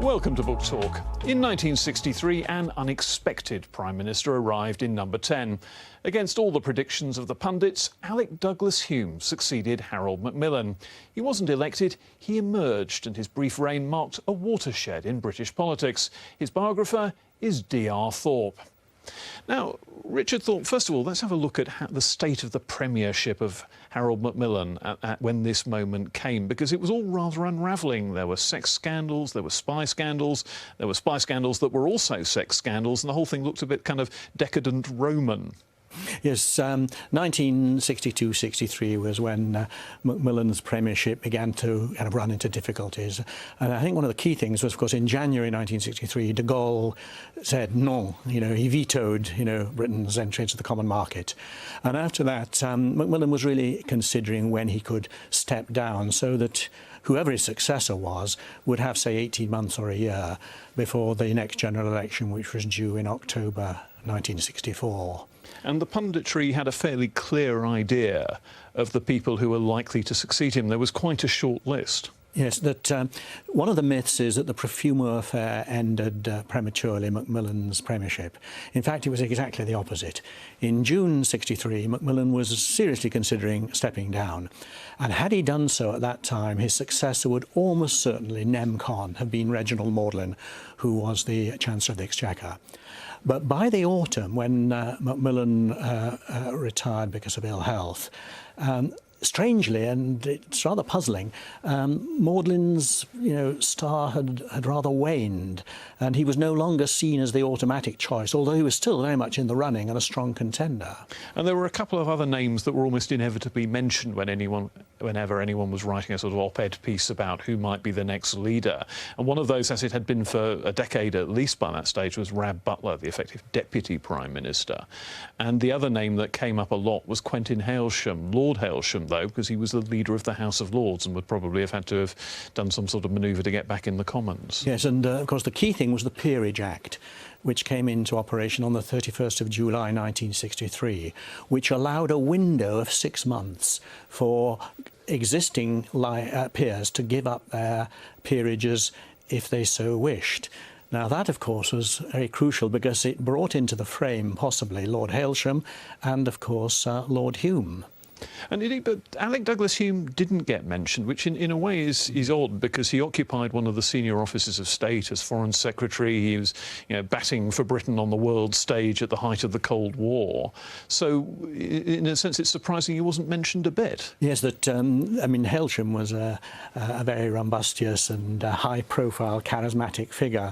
Welcome to Book Talk. In 1963, an unexpected Prime Minister arrived in number 10. Against all the predictions of the pundits, Alec Douglas-Hume succeeded Harold Macmillan. He wasn't elected, he emerged, and his brief reign marked a watershed in British politics. His biographer is D.R. Thorpe. Now, Richard Thorpe, first of all, let's have a look at the state of the premiership of Harold Macmillan when this moment came, because it was all rather unravelling. There were sex scandals, there were spy scandals, there were spy scandals that were also sex scandals, and the whole thing looked a bit kind of decadent Roman. Yes, 1962-63 was when Macmillan's premiership began to kind of run into difficulties. And I think one of the key things was, of course, in January 1963, de Gaulle said no, he vetoed, Britain's entry into the common market. And after that, Macmillan was really considering when he could step down so that whoever his successor was would have, say, 18 months or a year before the next general election, which was due in October 1964. And the punditry had a fairly clear idea of the people who were likely to succeed him. There was quite a short list. Yes, that one of the myths is that the Profumo affair ended prematurely Macmillan's premiership. In fact, it was exactly the opposite. In June '63, Macmillan was seriously considering stepping down. And had he done so at that time, his successor would almost certainly, nem. con., have been Reginald Magdalen, who was the Chancellor of the Exchequer. But by the autumn, when Macmillan retired because of ill health, strangely, and it's rather puzzling, Magdalen's star had rather waned, and he was no longer seen as the automatic choice, although he was still very much in the running and a strong contender. And there were a couple of other names that were almost inevitably mentioned whenever anyone was writing a sort of op-ed piece about who might be the next leader. And one of those, as it had been for a decade at least by that stage, was Rab Butler, the effective deputy prime minister. And the other name that came up a lot was Quentin Hailsham, Lord Hailsham, though, because he was the leader of the House of Lords and would probably have had to have done some sort of manoeuvre to get back in the Commons. Yes, and of course the key thing was the Peerage Act, which came into operation on the 31st of July 1963, which allowed a window of 6 months for existing peers to give up their peerages if they so wished. Now, that, of course, was very crucial because it brought into the frame possibly Lord Hailsham and, of course, Lord Hume. And but Alec Douglas-Hume didn't get mentioned, which in a way is odd, because he occupied one of the senior offices of state as Foreign Secretary. He was batting for Britain on the world stage at the height of the Cold War. So, in a sense, it's surprising he wasn't mentioned a bit. Yes, that, Hailsham was a very rumbustious and high-profile, charismatic figure.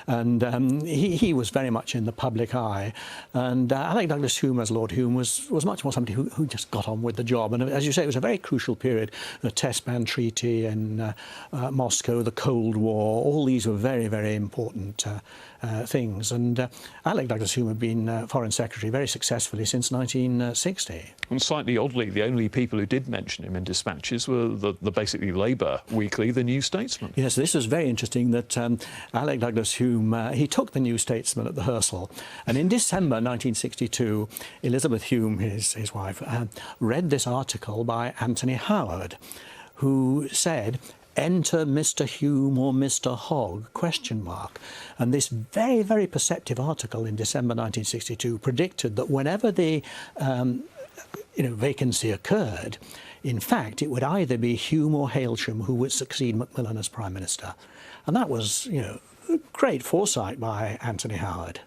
And he was very much in the public eye. And Alec Douglas-Hume, as Lord Hume, was much more somebody who just got on with the job. And as you say, it was a very crucial period. The Test Ban Treaty in Moscow, the Cold War, all these were very, very important things. And Alec Douglas-Hume had been Foreign Secretary very successfully since 1960. And slightly oddly, the only people who did mention him in dispatches were the basically Labour weekly, the New Statesman. Yes, this was very interesting that Alec Douglas-Hume, he took the New Statesman at the rehearsal. And in December 1962, Elizabeth Hume, his wife, read this article by Anthony Howard, who said, "Enter Mr. Hume or Mr. Hogg?" ? And this very, very perceptive article in December 1962 predicted that whenever the vacancy occurred, in fact, it would either be Hume or Hailsham who would succeed Macmillan as Prime Minister. And that was, great foresight by Anthony Howard.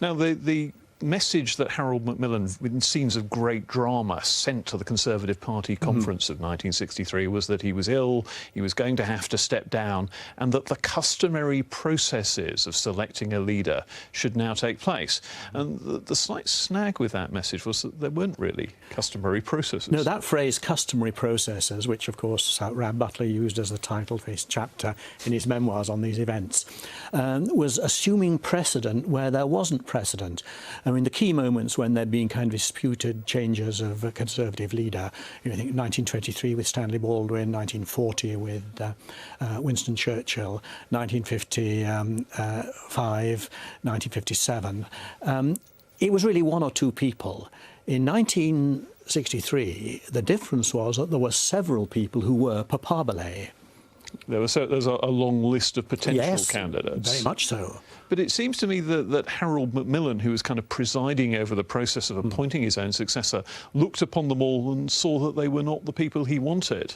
Now, the message that Harold Macmillan, in scenes of great drama, sent to the Conservative Party conference of 1963 was that he was ill, he was going to have to step down, and that the customary processes of selecting a leader should now take place. And the slight snag with that message was that there weren't really customary processes. No, that phrase, customary processes, which of course Rab Butler used as the title for his chapter in his memoirs on these events, was assuming precedent where there wasn't precedent. I mean, the key moments when there'd been kind of disputed changes of a Conservative leader, I think 1923 with Stanley Baldwin, 1940 with Winston Churchill, 1955, 1957, it was really one or two people. In 1963, the difference was that there were several people who were papabile. There's a long list of potential candidates. Very much so. But it seems to me that Harold Macmillan, who was kind of presiding over the process of appointing his own successor, looked upon them all and saw that they were not the people he wanted.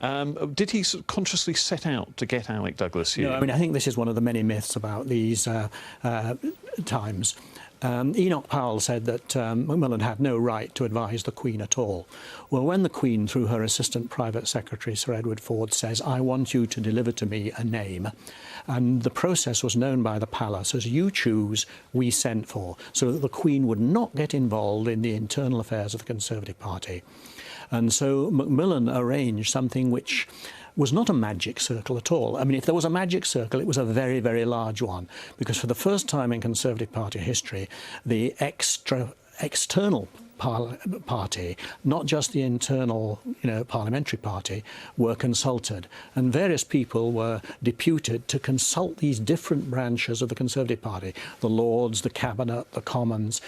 Did he sort of consciously set out to get Alec Douglas-Hume? No, I mean, I think this is one of the many myths about these times. Enoch Powell said that Macmillan had no right to advise the Queen at all. Well, when the Queen, through her assistant private secretary, Sir Edward Ford, says, "I want you to deliver to me a name," and the process was known by the palace as "you choose, we sent for," so that the Queen would not get involved in the internal affairs of the Conservative Party. And so Macmillan arranged something which was not a magic circle at all. I mean, if there was a magic circle, it was a very, very large one, because for the first time in Conservative Party history, the external party, not just the internal, parliamentary party, were consulted, and various people were deputed to consult these different branches of the Conservative Party: the Lords, the Cabinet, the Commons,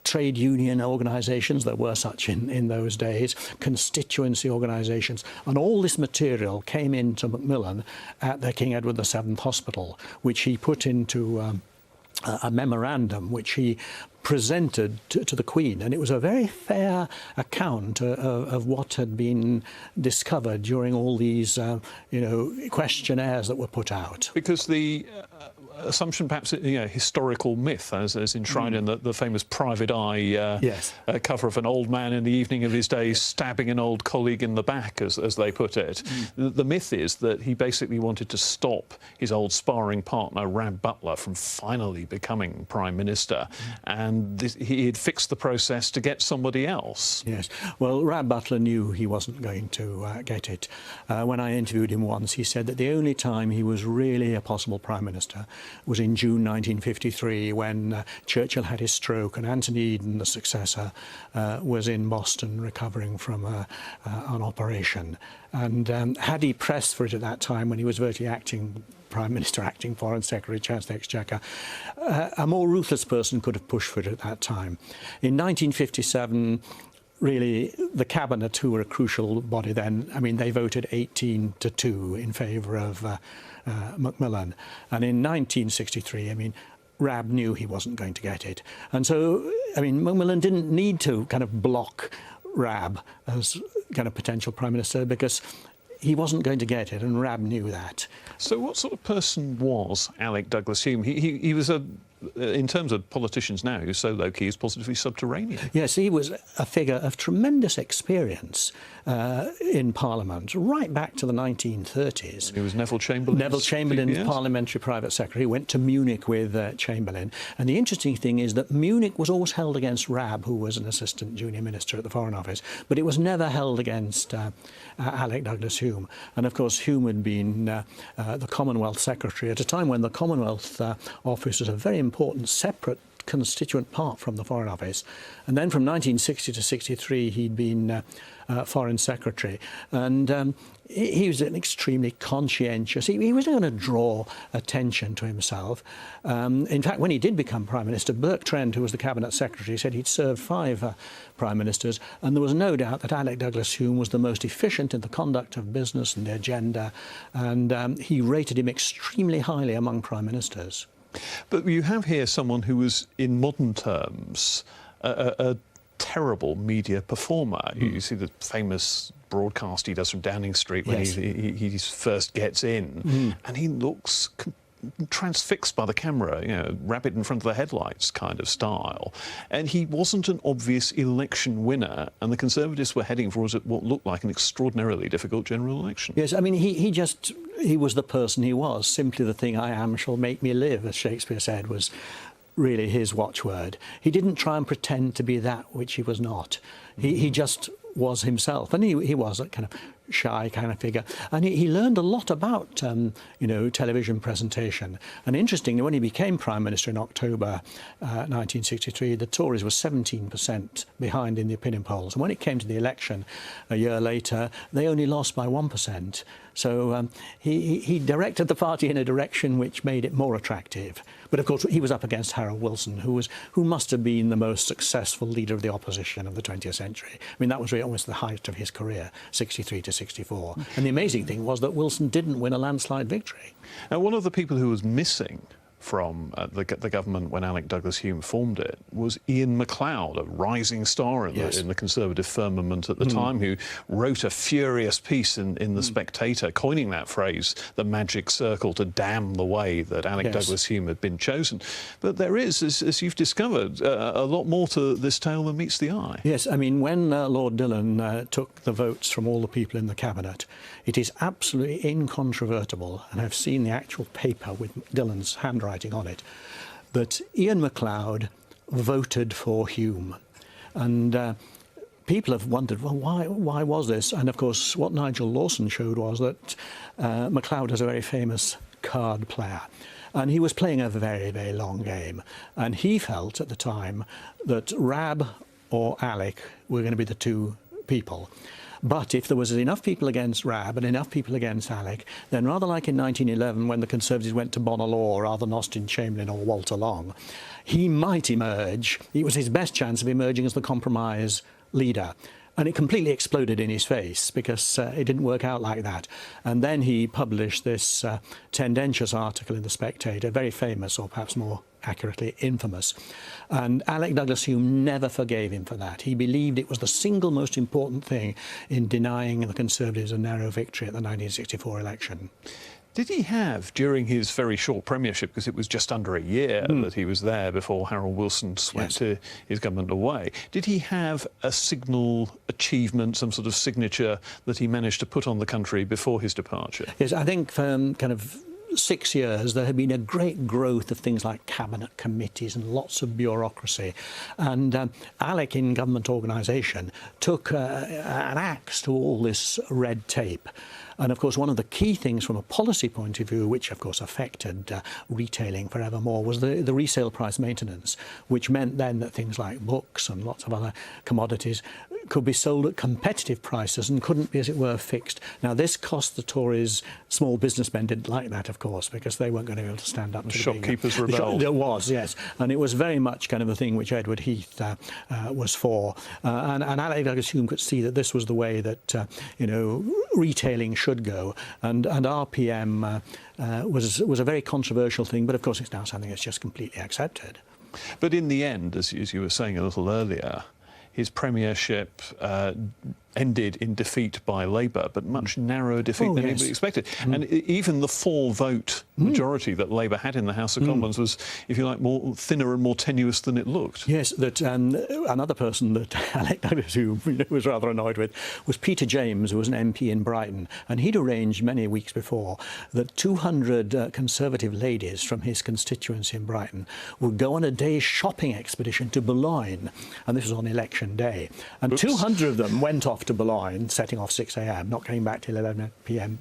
trade union organisations, there were such in those days, constituency organisations, and all this material came into Macmillan at the King Edward VII Hospital, which he put into a memorandum which he presented to the Queen, and it was a very fair account of what had been discovered during all these, questionnaires that were put out. Because the assumption, perhaps, historical myth, as enshrined in the famous Private Eye cover of an old man in the evening of his days stabbing an old colleague in the back, as they put it. The myth is that he basically wanted to stop his old sparring partner, Rab Butler, from finally becoming Prime Minister, and he had fixed the process to get somebody else. Yes. Well, Rab Butler knew he wasn't going to get it. When I interviewed him once, he said that the only time he was really a possible Prime Minister was in June 1953, when Churchill had his stroke and Anthony Eden, the successor, was in Boston recovering from an operation. And had he pressed for it at that time, when he was virtually acting Prime Minister, acting Foreign Secretary, Chancellor of the Exchequer, a more ruthless person could have pushed for it at that time. In 1957, really, the Cabinet, who were a crucial body then, I mean, they voted 18-2 in favour of Macmillan. And in 1963, I mean, Rab knew he wasn't going to get it. And so, I mean, Macmillan didn't need to kind of block Rab as kind of potential Prime Minister, because he wasn't going to get it, and Rab knew that. So what sort of person was Alec Douglas-Hume? He was in terms of politicians now, who's so low-key, he's positively subterranean. Yes, he was a figure of tremendous experience in Parliament, right back to the 1930s. He was Neville Chamberlain. Neville Chamberlain's parliamentary private secretary, went to Munich with Chamberlain. And the interesting thing is that Munich was always held against Rab, who was an assistant junior minister at the Foreign Office, but it was never held against Alec Douglas-Hume. And of course, Hume had been the Commonwealth Secretary at a time when the Commonwealth Office was a very important separate constituent part from the Foreign Office. And then from 1960 to 63, he'd been Foreign Secretary. And he was an extremely conscientious. He wasn't going to draw attention to himself. In fact, when he did become Prime Minister, Burke Trent, who was the Cabinet Secretary, said he'd served 5 Prime Ministers, and there was no doubt that Alec Douglas-Hume was the most efficient in the conduct of business and the agenda, and he rated him extremely highly among Prime Ministers. But you have here someone who was, in modern terms, a terrible media performer. You see the famous broadcast he does from Downing Street when he first gets in, and he looks transfixed by the camera, rabbit in front of the headlights kind of style. And he wasn't an obvious election winner, and the Conservatives were heading for what looked like an extraordinarily difficult general election. Yes, I mean, he was the person he was. Simply the thing I am shall make me live, as Shakespeare said, was really his watchword. He didn't try and pretend to be that which he was not. He just was himself, and he was a kind of shy kind of figure, and he learned a lot about television presentation. And interestingly, when he became Prime Minister in October 1963, the Tories were 17% behind in the opinion polls, and when it came to the election a year later, they only lost by 1%. So he directed the party in a direction which made it more attractive. But of course, he was up against Harold Wilson, who must have been the most successful leader of the opposition of the 20th century. I mean, that was really almost the height of his career, 63 to 1964. And the amazing thing was that Wilson didn't win a landslide victory. Now, one of the people who was missing from the government when Alec Douglas-Hume formed it was Ian MacLeod, a rising star in the Conservative firmament at the time, who wrote a furious piece in The Spectator, coining that phrase, the magic circle, to damn the way that Alec Douglas-Hume had been chosen. But there is, as you've discovered, a lot more to this tale than meets the eye. Yes, I mean, when Lord Dillon took the votes from all the people in the Cabinet, it is absolutely incontrovertible, and I've seen the actual paper with Dillon's handwriting on it, that Ian MacLeod voted for Hume. And people have wondered, well, why was this? And of course, what Nigel Lawson showed was that MacLeod was a very famous card player. And he was playing a very, very long game. And he felt at the time that Rab or Alec were going to be the two people. But if there was enough people against Rab and enough people against Alec, then rather like in 1911 when the Conservatives went to Bonalaw rather than Austin Chamberlain or Walter Long, he might emerge. It was his best chance of emerging as the compromise leader. And it completely exploded in his face because it didn't work out like that. And then he published this tendentious article in The Spectator, very famous, or perhaps more accurately infamous. And Alec Douglas-Hume never forgave him for that. He believed it was the single most important thing in denying the Conservatives a narrow victory at the 1964 election. Did he have, during his very short premiership, because it was just under a year that he was there before Harold Wilson swept his government away, did he have a signal achievement, some sort of signature that he managed to put on the country before his departure? Yes, I think for kind of 6 years there had been a great growth of things like cabinet committees and lots of bureaucracy. And Alec, in government organisation, took an axe to all this red tape. And of course, one of the key things from a policy point of view, which of course affected retailing forevermore, was the resale price maintenance, which meant then that things like books and lots of other commodities could be sold at competitive prices and couldn't be, as it were, fixed. Now, this cost the Tories, small businessmen didn't like that, of course, because they weren't going to be able to stand up to the shopkeepers rebelled. It was, yes. And it was very much kind of the thing which Edward Heath was for. And Alec Douglas-Hume could see that this was the way that, retailing should go. And RPM was a very controversial thing, but of course it's now something that's just completely accepted. But in the end, as you were saying a little earlier, his premiership ended in defeat by Labour, but much narrower defeat than anybody expected. And even the 4-vote majority that Labour had in the House of Commons was, if you like, more thinner and more tenuous than it looked. Yes, that another person that Alec Douglas-Hume was rather annoyed with was Peter James, who was an MP in Brighton, and he'd arranged many weeks before that 200 Conservative ladies from his constituency in Brighton would go on a day's shopping expedition to Boulogne, and this was on election day. And 200 of them went off to Boulogne, setting off 6 a.m., not coming back till 11 p.m.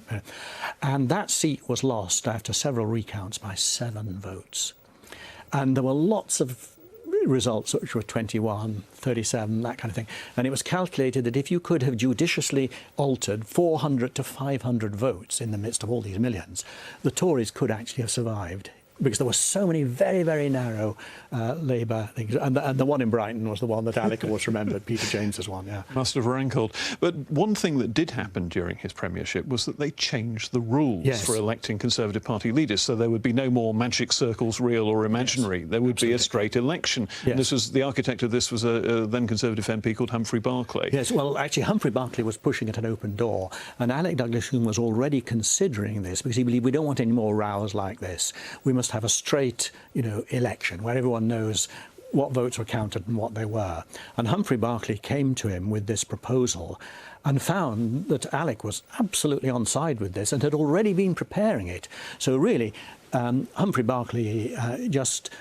And that seat was lost after several recounts by 7 votes. And there were lots of results which were 21, 37, that kind of thing. And it was calculated that if you could have judiciously altered 400 to 500 votes in the midst of all these millions, the Tories could actually have survived, because there were so many very, very narrow Labour things. And the one in Brighton was the one that Alec always remembered, Peter James's one, yeah. Must have rankled. But one thing that did happen during his premiership was that they changed the rules for electing Conservative Party leaders, so there would be no more magic circles, real or imaginary. There would be a straight election. And this was, the architect of this was a then Conservative MP called Humphrey Barclay. Yes, well, actually, Humphrey Barclay was pushing at an open door, and Alec Douglas-Hume was already considering this, because he believed we don't want any more rows like this. We must have a straight, election where everyone knows what votes were counted and what they were. And Humphrey Barclay came to him with this proposal and found that Alec was absolutely on side with this and had already been preparing it. So really, Humphrey Barclay just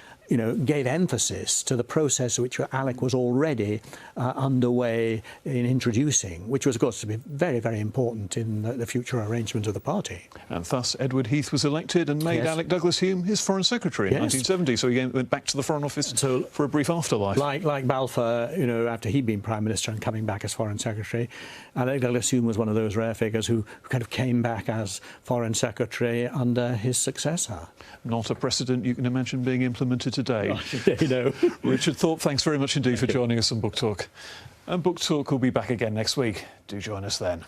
gave emphasis to the process which Alec was already underway in introducing, which was, of course, to be very, very important in the future arrangement of the party. And thus Edward Heath was elected and made Alec Douglas-Hume his Foreign Secretary in 1970. So he went back to the Foreign Office for a brief afterlife. Like Balfour, after he'd been Prime Minister and coming back as Foreign Secretary, Alec Douglas-Hume was one of those rare figures who kind of came back as Foreign Secretary under his successor. Not a precedent you can imagine being implemented today. Oh, Richard Thorpe, thanks very much indeed for joining us on Book Talk. And Book Talk will be back again next week. Do join us then.